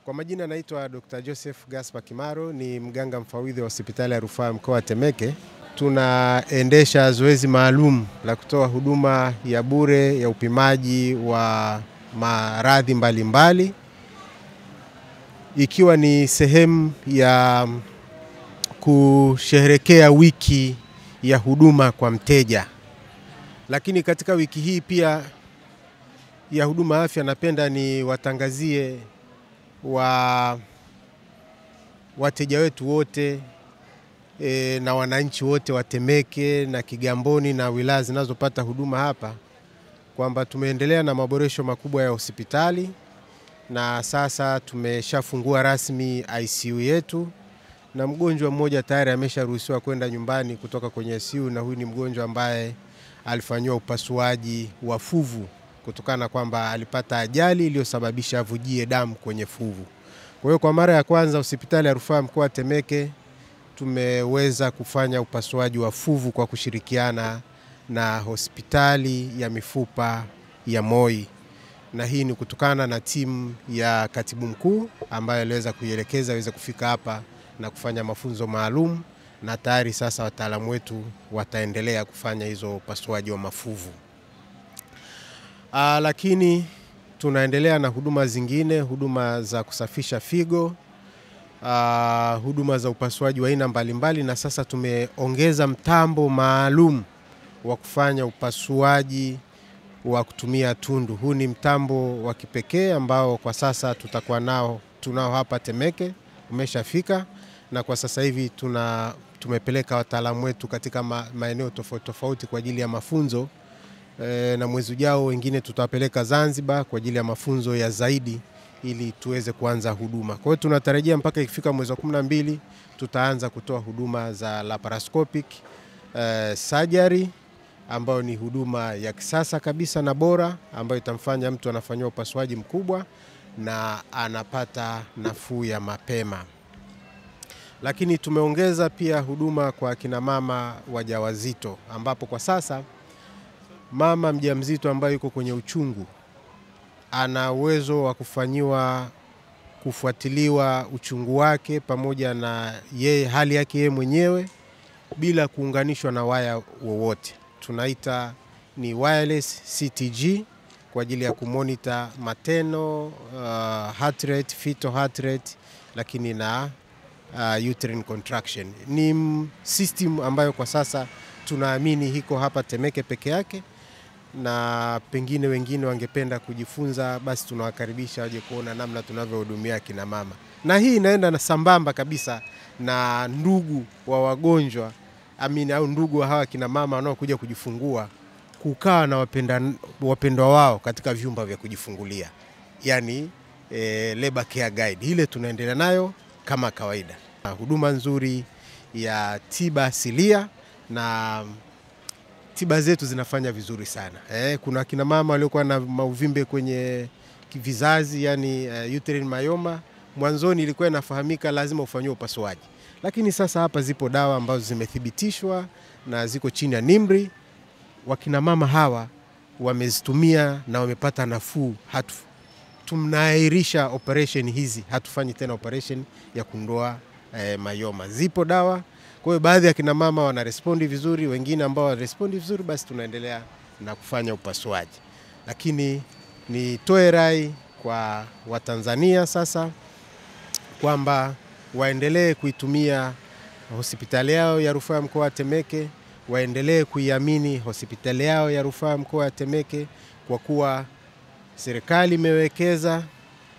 Kwa majina naitwa Dr. Joseph Gaspar Kimaro, ni mganga mfawidhi wa hospitali ya rufaa mkoa wa Temeke. Tunaendesha zoezi maalum la kutoa huduma ya bure ya upimaji wa maradhi mbalimbali, ikiwa ni sehemu ya kusherehekea wiki ya huduma kwa mteja. Lakini katika wiki hii pia ya huduma afya, napenda ni watangazie wateja wetu wote na wananchi wote wa Temeke na Kigamboni na wilaya zinazopata huduma hapa kwamba tumeendelea na maboresho makubwa ya hospitali, na sasa tumeshafungua rasmi ICU yetu, na mgonjwa mmoja tayari amesharuhusiwa kwenda nyumbani kutoka kwenye ICU, na huyu ni mgonjwa ambaye alifanywa upasuaji wa fuvu kutokana kwamba alipata ajali iliyosababisha avujie damu kwenye fuvu. Kwa hiyo kwa mara ya kwanza hospitali ya rufaa mkoa wa Temeke tumeweza kufanya upasuaji wa fuvu kwa kushirikiana na hospitali ya mifupa ya Moi, na hii ni kutokana na timu ya katibu mkuu ambaye aliweza kuielekeza aweze kufika hapa na kufanya mafunzo maalum, na tayari sasa wataalamu wetu wataendelea kufanya hizo upasuaji wa mafuvu. Lakini tunaendelea na huduma zingine, huduma za kusafisha figo, huduma za upasuaji wa aina mbalimbali, na sasa tumeongeza mtambo maalum wa kufanya upasuaji wa kutumia tundu. Huu ni mtambo wa kipekee ambao kwa sasa tunao hapa Temeke, umeshafika, na kwa sasa hivi tumepeleka wataalamu wetu katika maeneo tofauti tofauti kwa ajili ya mafunzo, na mwezi ujao wengine tutawapeleka Zanzibar kwa ajili ya mafunzo ya zaidi ili tuweze kuanza huduma. Kwa hiyo tunatarajia mpaka ikifika mwezi wa 12 tutaanza kutoa huduma za laparoscopic surgery, ambayo ni huduma ya kisasa kabisa na bora, ambayo itamfanya mtu anafanywa upasuaji mkubwa na anapata nafuu ya mapema. Lakini tumeongeza pia huduma kwa kina mama wajawazito, ambapo kwa sasa mama mjamzito ambaye yuko kwenye uchungu ana uwezo wa kufuatiliwa uchungu wake pamoja na hali yake yeye mwenyewe bila kuunganishwa na waya wowote. Tunaita ni wireless CTG kwa ajili ya kumonita maternal heart rate, fetal heart rate, lakini na uterine contraction. Ni system ambayo kwa sasa tunaamini hiko hapa Temeke peke yake, na pengine wengine wangependa kujifunza, basi tunawakaribisha waje kuona namna tunavyohudumia kina mama. Na hii inaenda na sambamba kabisa na ndugu wa wagonjwa, au ndugu wa hawa kina mama wanaokuja kujifungua, kukaa na wapendwa wao katika vyumba vya kujifungulia, yani labor care guide. Ile tunaendelea nayo kama kawaida. Huduma nzuri ya tiba asilia, na tiba zetu zinafanya vizuri sana. Kuna kina mama waliokuwa na mauvimbe kwenye vizazi, yani uterine myoma. Mwanzoni ilikuwa inafahamika lazima ufanywe upasuaji, lakini sasa hapa zipo dawa ambazo zimethibitishwa na ziko chini ya NIMR. Wakina mama hawa wamezitumia na wamepata nafuu. Tunaahirisha operation hizi, hatufanyi tena operation ya kuondoa myoma. Zipo dawa. Kwa hiyo baadhi ya kina mama wanarespondi vizuri, wengine ambao wanarespondi vizuri basi tunaendelea na kufanya upasuaji. Lakini nitoe rai kwa Watanzania sasa kwamba waendelee kuitumia hospitali yao ya rufaa mkoa wa Temeke, waendelee kuiamini hospitali yao ya rufaa mkoa wa Temeke, kwa kuwa serikali imewekeza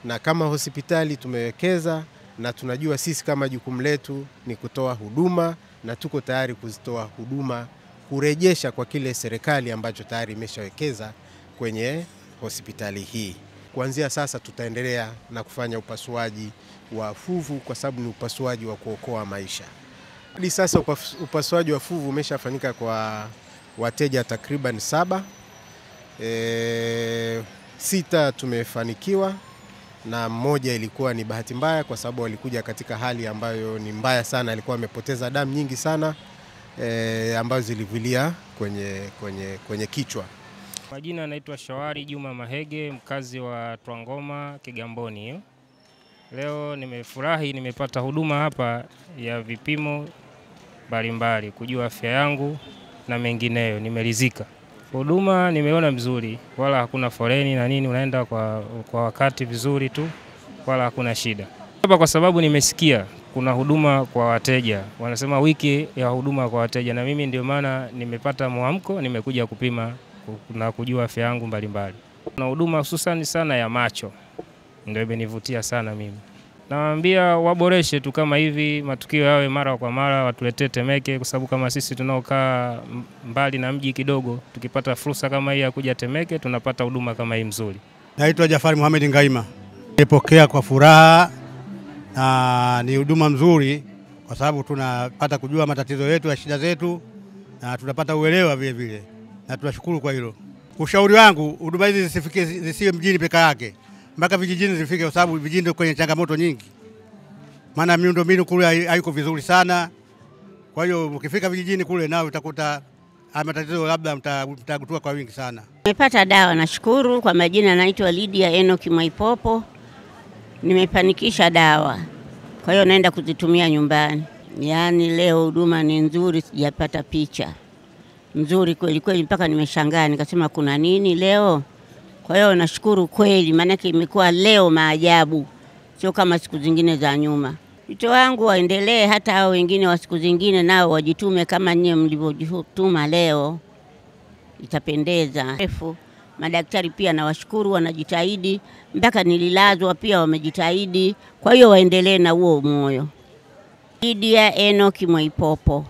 na kama hospitali tumewekeza, na tunajua sisi kama jukumu letu ni kutoa huduma, na tuko tayari kuzitoa huduma kurejesha kwa kile serikali ambacho tayari imeshawekeza kwenye hospitali hii. Kuanzia sasa tutaendelea na kufanya upasuaji wa fuvu kwa sababu ni upasuaji wa kuokoa maisha. Hadi sasa upasuaji wa fuvu umeshafanyika kwa wateja takriban 7. 6 tumefanikiwa, na mmoja ilikuwa ni bahati mbaya kwa sababu walikuja katika hali ambayo ni mbaya sana, alikuwa amepoteza damu nyingi sana ambazo zilivilia kwenye kichwa. Majina anaitwa Shawari Juma Mahege, mkazi wa Twangoma, Kigamboni hiyo. Leo nimefurahi, nimepata huduma hapa ya vipimo mbalimbali, kujua afya yangu na mengineyo, nimeridhika. Huduma nimeona mzuri, wala hakuna foleni na nini, unaenda kwa wakati vizuri tu, wala hakuna shida. Hapa kwa sababu nimesikia kuna huduma kwa wateja, wanasema wiki ya huduma kwa wateja, na mimi ndio maana nimepata mwamko, nimekuja kupima na kujua afya yangu mbalimbali. Kuna huduma hususan sana ya macho, ndio imenivutia sana mimi. Nawaambia waboreshe tu kama hivi, matukio yawe mara kwa mara, watuletee Temeke, kwa sababu kama sisi tunaokaa mbali na mji kidogo, tukipata fursa kama hii ya kuja Temeke, tunapata huduma kama hii mzuri. Naitwa Jafari Mohamed Ngaima. Nimepokea kwa furaha na ni huduma mzuri kwa sababu tunapata kujua matatizo yetu ya shida zetu na tunapata uelewa vile vile, na tunashukuru kwa hilo. Ushauri wangu, huduma hizi zisiwe mjini peke yake, mpaka vijijini zifike, kwa sababu vijijini ndio kwenye changamoto nyingi. Maana miundombinu kule haiko vizuri sana. Kwa hiyo ukifika vijijini kule nao utakuta matatizo labda mtagutua kwa wingi sana. Nimepata dawa, nashukuru. Kwa majina naitwa Lydia Enoki Mwaipopo. Nimefanikisha dawa, kwa hiyo naenda kuzitumia nyumbani. Yaani leo huduma ni nzuri, sijapata picha. Nzuri kweli kweli, mpaka nimeshangaa nikasema kuna nini leo. Kwa hiyo nashukuru kweli, maana imekuwa leo maajabu, sio kama siku zingine za nyuma. Wito wangu waendelee, hata hao wengine wa siku zingine nao wajitume kama nyie mlivyojituma leo, itapendeza. Madaktari pia nawashukuru, wanajitahidi, mpaka nililazwa pia wamejitahidi. Kwa hiyo waendelee na huo moyo. Lydia Enoki Mwaipopo.